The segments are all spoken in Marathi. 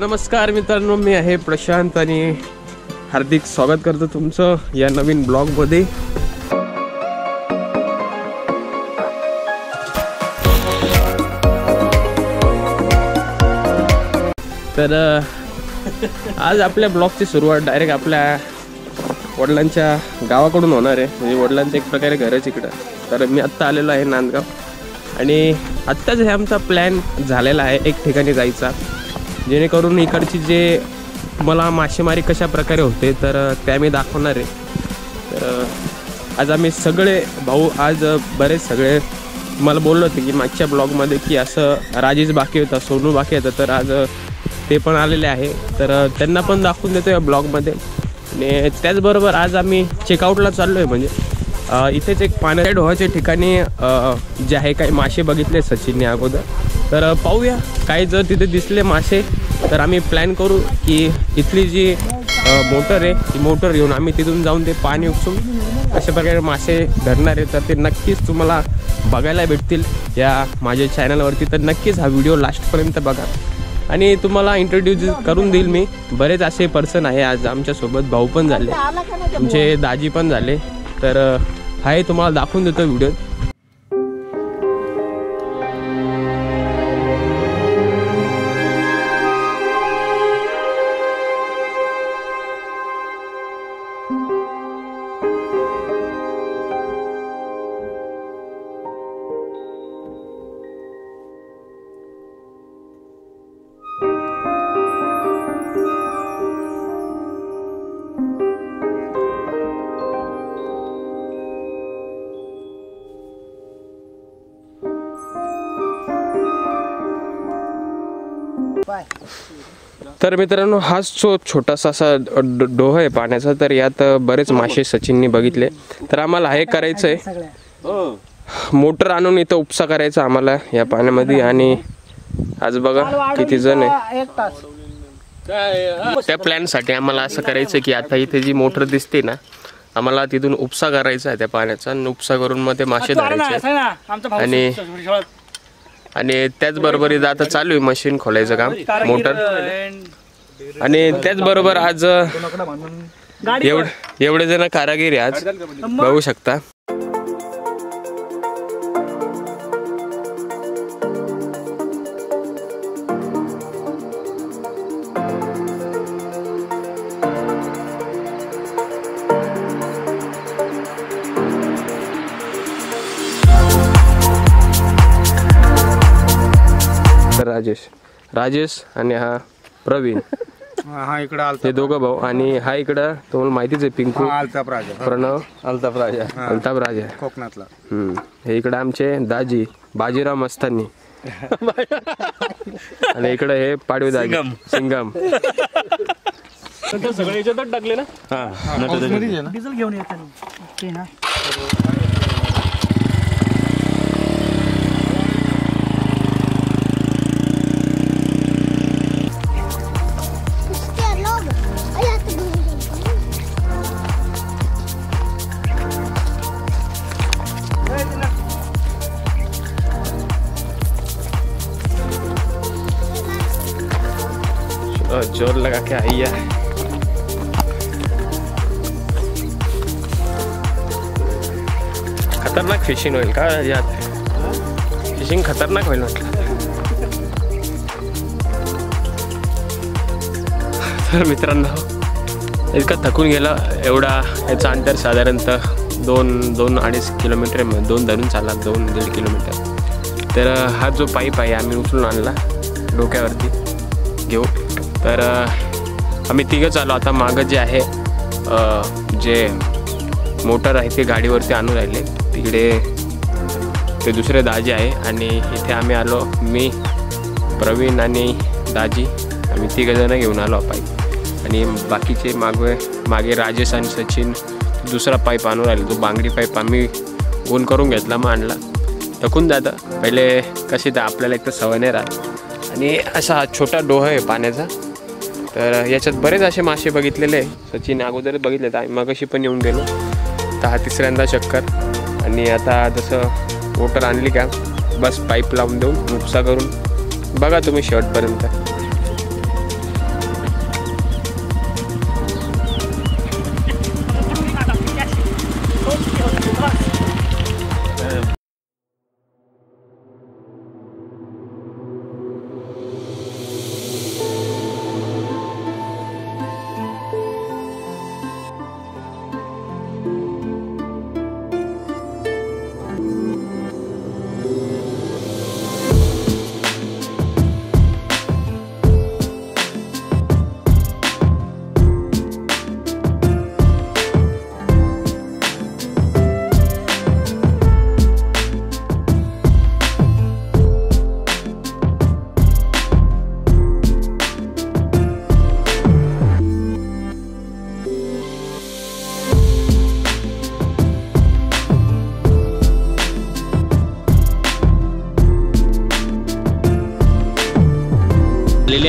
नमस्कार मित्रांनो, मी आहे प्रशांत आणि हार्दिक स्वागत करतो तुमचं या नवीन ब्लॉगमध्ये। तर आज आपल्या ब्लॉगची सुरुवात डायरेक्ट आपल्या वडिलांच्या गावाकडून होणार आहे। म्हणजे वडिलांचं एक प्रकारे घरच इकडं। तर मी आत्ता आलेलो आहे नांदगाव आणि आत्ताच हे आमचा प्लॅन झालेला आहे एक ठिकाणी जायचा, जेणेकरून इकडची जे मला मासेमारी कशा प्रकारे होते तर त्या मी दाखवणार आहे। तर आज आम्ही सगळे भाऊ, आज बरेच सगळे मला बोललो होते की मागच्या ब्लॉगमध्ये की असं राजेश बाकी होता, सोनू बाकी होता, तर आज ते पण आलेले आहे। तर त्यांना पण दाखवून देतो या ब्लॉगमध्ये। आणि त्याचबरोबर आज आम्ही चेकआउटला चाललो आहे। म्हणजे इथेच एक पाण्याच्या डोहाच्या ठिकाणी जे आहे काही मासे बघितले सचिनने अगोदर, तर पाहूया काही जर तिथे दिसले मासे तर आम्ही प्लॅन करू की इथली जी मोटर आहे ती मोटर घेऊन आम्ही तिथून जाऊन ते पाणी उपसून अशा प्रकारे मासे धरणार आहे। तर ते नक्कीच तुम्हाला बघायला भेटतील या माझ्या चॅनलवरती। तर नक्कीच हा व्हिडिओ लास्टपर्यंत बघा आणि तुम्हाला इंट्रोड्यूस करून देईल मी। बरेच असे पर्सन आहे आज आमच्यासोबत, भाऊ पण झाले, तुमचे दाजी पण झाले। तर हाय तुम्हाला दाखवून देतो व्हिडिओ। तर मित्रांनो, हाच जो छोटासा असा डोह आहे पाण्याचा, तर यात बरेच मासे सचिननी बघितले। तर आम्हाला हे करायचं आहे, मोटर आणून इथं उपसा करायचा आम्हाला या पाण्यामध्ये। आणि आज बघा किती जण आहे। त्या प्लॅनसाठी आम्हाला असं करायचं की आता इथे जी मोटर दिसते ना, आम्हाला तिथून उपसा करायचा आहे त्या पाण्याचा, आणि उपसा करून मग ते मासे धरायचे। आणि त्याचबरोबर आता चालू आहे मशीन खोलायचं काम, मोटर। आणि त्याचबरोबर आज एवढे जण कारागीर आज बघू शकता। राजेश आणि हा प्रवीण, हा इकडे हे दोघं भाऊ। आणि हा इकडं तुम्हाला माहितीच आहे पिंकू, प्रणव, अल्ताफ राजा कोकणातला। हे इकडे आमचे दाजी बाजीराव मस्तानी आणि इकडे हे पाडवी दाजी सिंगम। सगळे याच्यातच टाकले ना, डिझेल घेऊन येतात ना। जोर लगा के आई है। खतरनाक फिशिंग होईल का यात? फिशिंग खतरनाक होईल म्हटलं। तर मित्रांनो, इतकं थकून गेलं। एवढा याचं अंतर साधारणतः 2-2.5 किलोमीटर, 2 धरून चाला 2-1.5 किलोमीटर। तर हा जो पाईप आहे आम्ही उचलून आणला डोक्यावरती घेऊ। तर आम्ही तिघंच आलो। आता मागं जे आहे जे मोटर आहे ते गाडीवरती आणून राहिले, तिकडे ते दुसरे दाजी आहे। आणि इथे आम्ही आलो, मी, प्रवीण आणि दाजी, आम्ही तिघंजणं घेऊन आलो पाईप। आणि बाकीचे मागे राजेश आणि सचिन दुसरा पाईप आणून राहिले, तो बांगडी पाईप आम्ही गोल करून घेतला, मग आणला। थकून जातं पहिले कशी, तर आपल्याला एक तर सवय नाही राहत। आणि असा हा छोटा डोह आहे पाण्याचा। तर याच्यात बरेच असे मासे बघितलेले आहे, सचिन अगोदर बघितले, तर आम्ही मगाशी पण येऊन गेलो। तर हा तिसऱ्यांदा चक्कर। आणि आता जसं मोटर आणली का बस पाईप लावून देऊन उपसा करून बघा तुम्ही शेवटपर्यंत।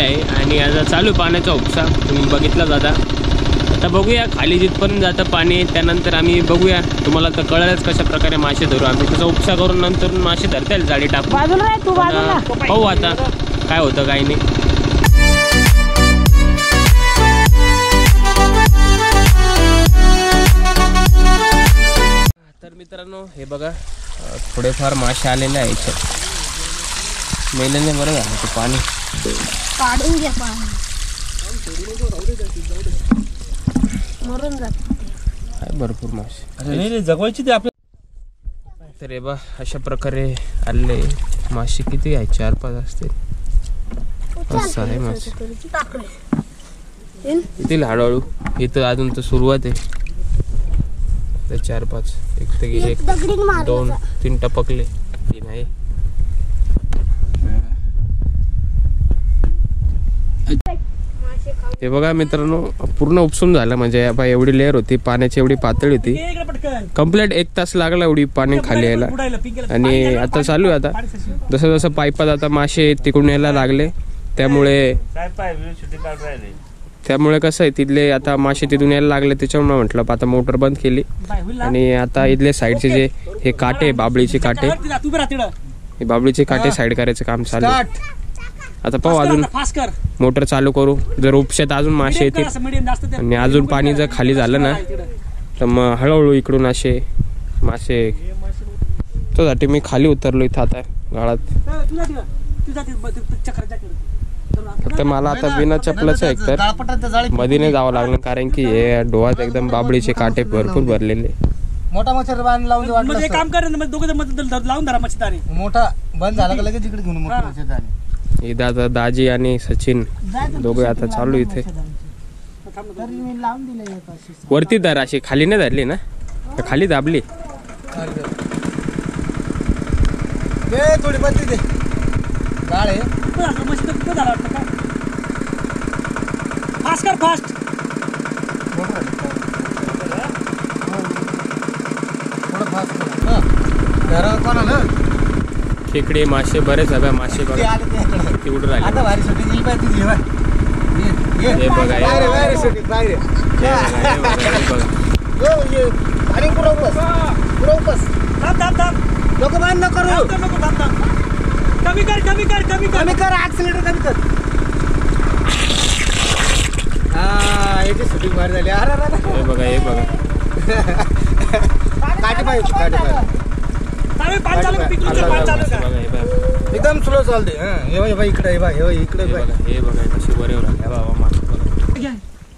आहे आणि आता चालू पाण्याचा उपसा तुम्ही बघितला दादा. आता बघूया खाली जिथपर्यंत जातं पाणी, त्यानंतर आम्ही बघूया. तुम्हाला तर कळलंच कशा प्रकारे मासे धरू आम्ही. त्याचा उपसा करून नंतर मासे धरता येईल जाळी टाकून. पाहू आता काय होतं काय नाही. तर मित्रांनो हे बघा थोडेफार मासे आलेले आहे याच्यात. मेल्याने बरं झालं ते पाणी काढून घ्या. मरून आहे भरपूर मासे. नाही जगवायची ते आपल्या. तर हे बा अशा प्रकारे आले मासे. किती आहे 4-5 असतील. असं आहे मासे येतील हळूहळू. इथं अजून तर सुरुवात आहे. 4-5 एक तर गेले 2-3 टपकले 3 आहे. हे बघा मित्रांनो पूर्ण उपसून झालं. म्हणजे बा एवढी लेअर होती पाण्याची, एवढी पातळी होती. कंप्लीट 1 तास लागला एवढी पाणी खाली यायला. आणि आता चालू आहे. आता जसं जसं पाईपात आता मासे तिकडून यायला लागले त्यामुळे कसं आहे तिथले आता मासे तिथून यायला लागले. त्याच्यामुळे म्हटलं आता मोटर बंद केली. आणि आता इथले साईडचे जे हे काटे बाबळीचे काटे, हे बाबळीचे काटे साईड करायचं काम चालू. आता पाहू अजून मोटर चालू करू. जर उपशात अजून मासे येतील आणि अजून पाणी जर खाली झालं ना तर मग हळूहळू इकडून असे मासे. त्यासाठी मी खाली उतरलो इथं आता गाळात. फक्त मला आता बिना चपलाचं एकतर मधीने जावं लागलं, कारण की हे डोहात एकदम बाबळीचे काटे भरपूर भरलेले. मोठा मच्छर बांध लावून काम कर ना, लावून धरा मच्छरदारी. मोठा बंद झाला का लगेच इकडे घेऊन मोठा मच्छरदारी. हे दादा दाजी आणि सचिन दोघे आता चालू इथे. वरती धर अशी, खाली नाही धरली ना, खाली दाबली. थोडी बंदी दे काळे. फास्ट कर फास्ट. खेकडे मासे बरेच आहे मासे बघा किती उडून राहिले. हे बघा कमी कर ऍक्सिलेटर कमी कर. याची शूटिंग बाहेर झाली. हे बघा हे बघा काटे पाहिजे एकदम स्लो चालते. हे बघा इकडे इकडे हे बघा कशी बरेवर आले बाबा मासे.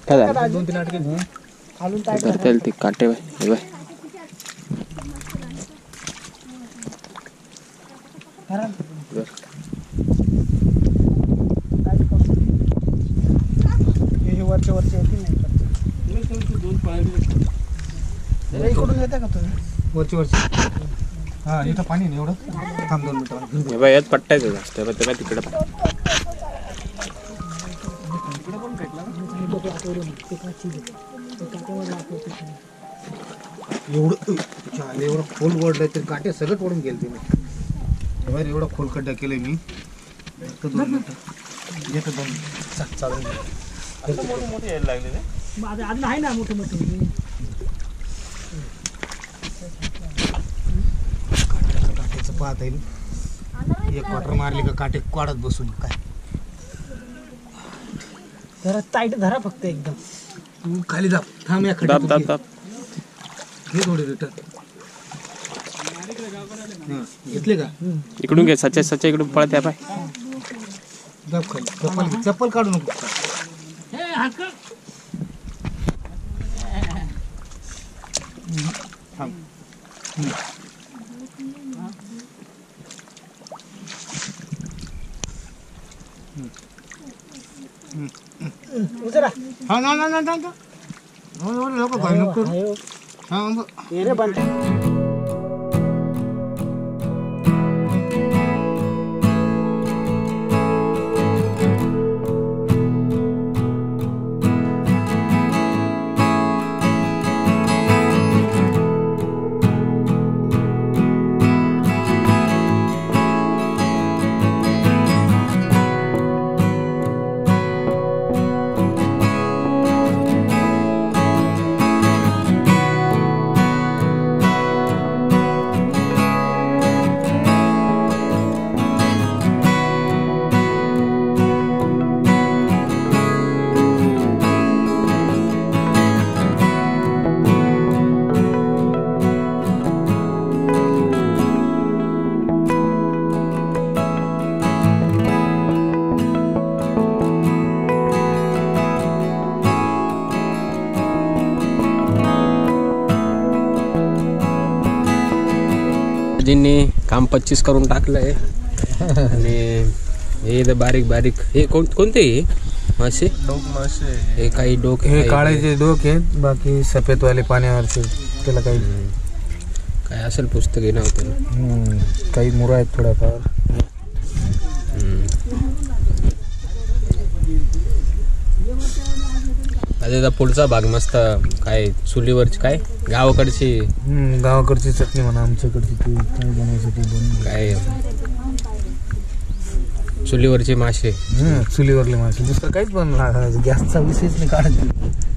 काय झालं 2-3 आटके धरता ते काटे हे बाय. वरचे येतील नाही इकडून येते का तुम्ही वरची. हा इथं पाणी नाही एवढं. थांब 2 मिनिटं. हे बाय यात पट्टायचं जास्त काय तिकडे एवढं खोल ओढलंय तर काटे सगळं ओढून गेले तुम्ही. बाहेर एवढं खोल खड्डा केलंय मी. 2 मिनिटं येतो 2 मिनिटं चालेल. मोठे यायला लागले अजून आहे ना मोठे मोठे. काट्याचं पाहता येईल. 1 क्वार्टर मारली का काटे काढत बसून काय. जरा टाईट धरा फक्त एकदम. खाली दाब. थांब या खड्ड्यात घे थोडी रिटर्न. घेतले का इकडून घे. सच्या इकडून पळत आहे पाय. दाब खाली. चप्पल काढू नको. हा ना लोक भाई नको. हा दाजींनी काम 25 करून टाकलंय. आणि हे इथं बारीक बारीक हे कोणते मासे? डोक मासे. हे काही डोक, हे काळ्याचे डोक आहेत, बाकी सफेदवाले पाण्यावरचे. त्याला काही काय असेल पुस्तक आहे नाव त्याला. काही मुरा आहेत थोड्याफार. आता पुढचा भाग मस्त काय चुलीवरची काय गावाकडची चटणी म्हणा, आमच्याकडची ती काय बनवायसाठी काय चुलीवरचे मासे. चुलीवरले मासे. दुसरं काहीच बनला, गॅसचा विषयच नाही काढत.